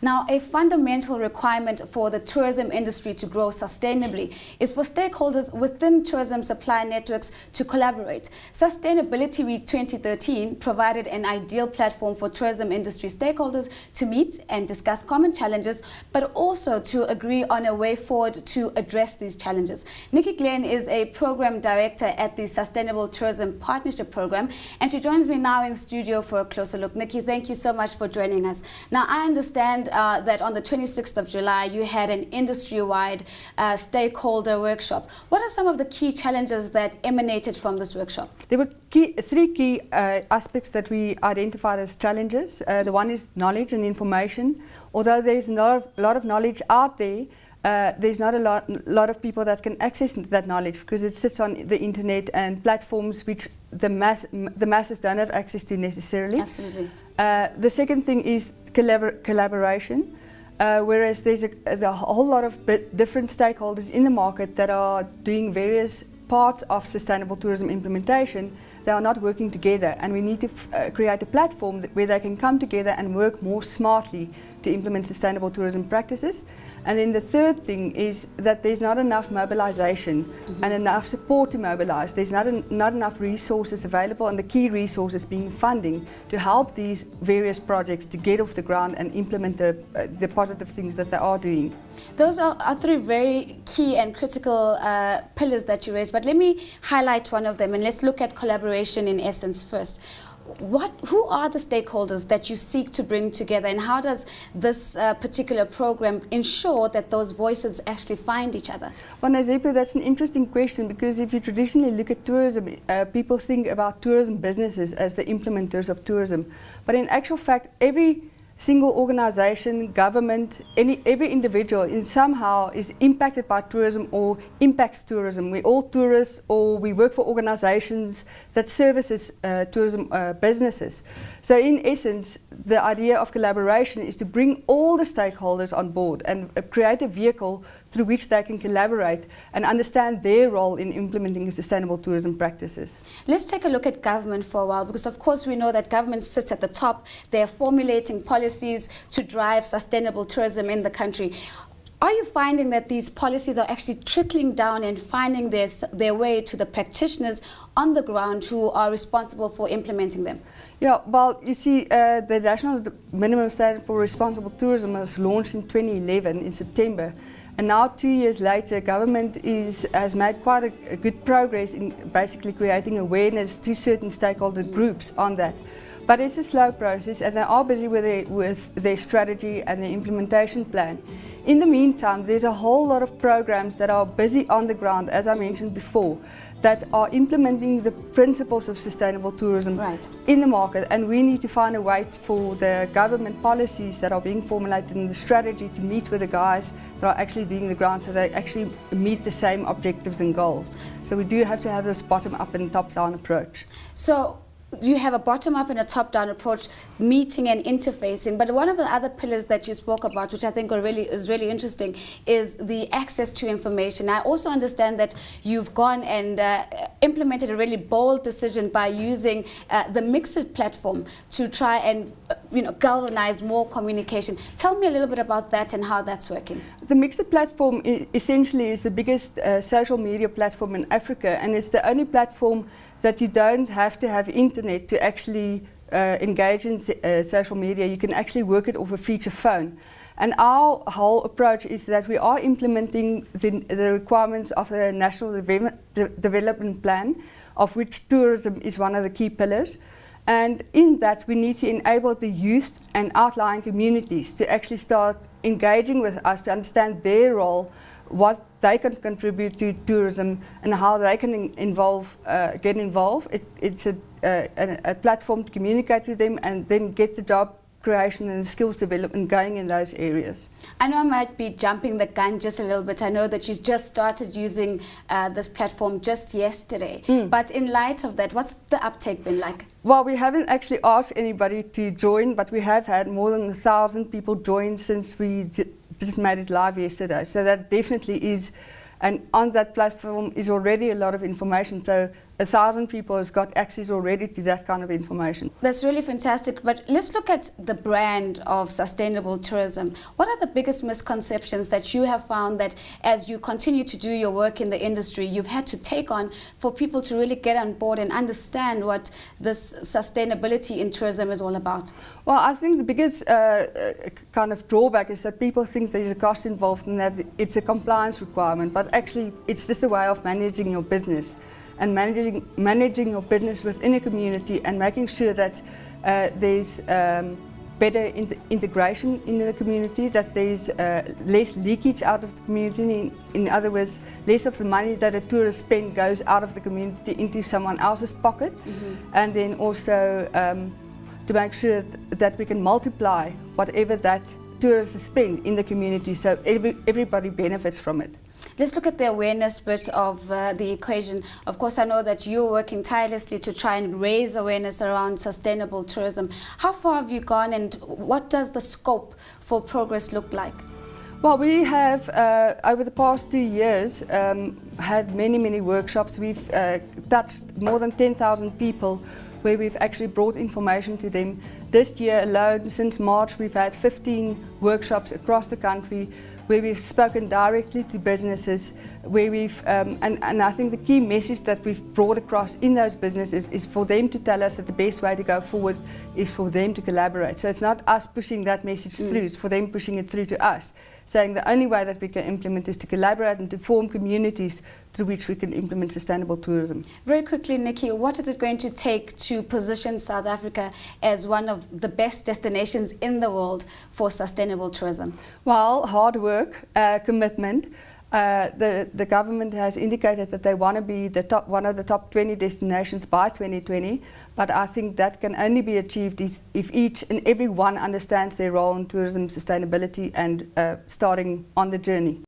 Now, a fundamental requirement for the tourism industry to grow sustainably is for stakeholders within tourism supply networks to collaborate. Sustainability Week 2013 provided an ideal platform for tourism industry stakeholders to meet and discuss common challenges, but also to agree on a way forward to address these challenges. Niki Glen is a program director at the Sustainable Tourism Partnership Program, and she joins me now in studio for a closer look. Niki, thank you so much for joining us. Now, I understand that on the 26th of July, you had an industry-wide stakeholder workshop. What are some of the key challenges that emanated from this workshop? There were three key aspects that we identified as challenges. The one is knowledge and information. Although there's not a lot of knowledge out there, there's not a lot of people that can access that knowledge because it sits on the internet and platforms which the masses don't have access to necessarily. Absolutely. The second thing is collaboration, whereas there's a whole lot of different stakeholders in the market that are doing various parts of sustainable tourism implementation. They are not working together, and we need to create a platform where they can come together and work more smartly to implement sustainable tourism practices. And then the third thing is that there's not enough mobilization and enough support to mobilize. There's not enough resources available, and the key resources being funding to help these various projects to get off the ground and implement the positive things that they are doing. Those are three very key and critical pillars that you raised, but let me highlight one of them, and let's look at collaboration in essence first. Who are the stakeholders that you seek to bring together, and how does this particular program ensure that those voices actually find each other? Well, Nazeepa, that's an interesting question, because if you traditionally look at tourism, people think about tourism businesses as the implementers of tourism. But in actual fact, every single organization, government, every individual in somehow is impacted by tourism or impacts tourism. We're all tourists, or we work for organizations that services tourism businesses. So in essence, the idea of collaboration is to bring all the stakeholders on board and create a vehicle through which they can collaborate and understand their role in implementing sustainable tourism practices. Let's take a look at government for a while, because of course we know that government sits at the top. They're formulating policies to drive sustainable tourism in the country. Are you finding that these policies are actually trickling down and finding their way to the practitioners on the ground who are responsible for implementing them? Yeah, well, you see, the National Minimum Standard for Responsible Tourism was launched in 2011 in September. And now, 2 years later, government has made quite a good progress in basically creating awareness to certain stakeholder groups on that. But it's a slow process, and they are busy with their strategy and their implementation plan. In the meantime, there's a whole lot of programs that are busy on the ground, as I mentioned before, that are implementing the principles of sustainable tourism in the market, and we need to find a way for the government policies that are being formulated in the strategy to meet with the guys that are actually doing the ground, so they actually meet the same objectives and goals. So we do have to have this bottom-up and top-down approach. So you have a bottom-up and a top-down approach, meeting and interfacing. But one of the other pillars that you spoke about, which I think is really interesting, is the access to information. I also understand that you've gone and implemented a really bold decision by using the Mixed platform to try and galvanize more communication. Tell me a little bit about that and how that's working. The Mixed platform essentially is the biggest social media platform in Africa, and it's the only platform that you don't have to have internet to actually engage in social media. You can actually work it off a feature phone. And our whole approach is that we are implementing the requirements of the National Development Plan, of which tourism is one of the key pillars. And in that, we need to enable the youth and outlying communities to actually start engaging with us, to understand their role, what they can contribute to tourism, and how they can get involved. It's a platform to communicate with them and then get the job creation and skills development going in those areas. I know I might be jumping the gun just a little bit. I know that she's just started using this platform just yesterday. But in light of that, what's the uptake been like? Well, we haven't actually asked anybody to join, but we have had more than 1,000 people join since we just made it live yesterday. So that definitely is, and on that platform is already a lot of information. So 1,000 people has got access already to that kind of information. That's really fantastic. But let's look at the brand of sustainable tourism. What are the biggest misconceptions that you have found that as you continue to do your work in the industry, you've had to take on for people to really get on board and understand what this sustainability in tourism is all about? Well, I think the biggest kind of drawback is that people think there's a cost involved and that it's a compliance requirement, but actually it's just a way of managing your business and managing your business within a community and making sure that there's better integration in the community, that there's less leakage out of the community. In other words, less of the money that a tourist spends goes out of the community into someone else's pocket, and then also to make sure that we can multiply whatever that tourists spend in the community so everybody benefits from it. Let's look at the awareness bit of the equation. Of course, I know that you're working tirelessly to try and raise awareness around sustainable tourism. How far have you gone, and what does the scope for progress look like? Well, we have, over the past 2 years, had many workshops. We've touched more than 10,000 people where we've actually brought information to them. This year alone, since March, we've had 15 workshops across the country where we've spoken directly to businesses, where we've, and I think the key message that we've brought across in those businesses is for them to tell us that the best way to go forward is for them to collaborate. So it's not us pushing that message through, it's for them pushing it through to us, saying the only way that we can implement is to collaborate and to form communities through which we can implement sustainable tourism. Very quickly, Niki, what is it going to take to position South Africa as one of the best destinations in the world for sustainable tourism? Well, hard work, commitment. The government has indicated that they want to be one of the top 20 destinations by 2020, but I think that can only be achieved if each and every one understands their role in tourism sustainability and starting on the journey.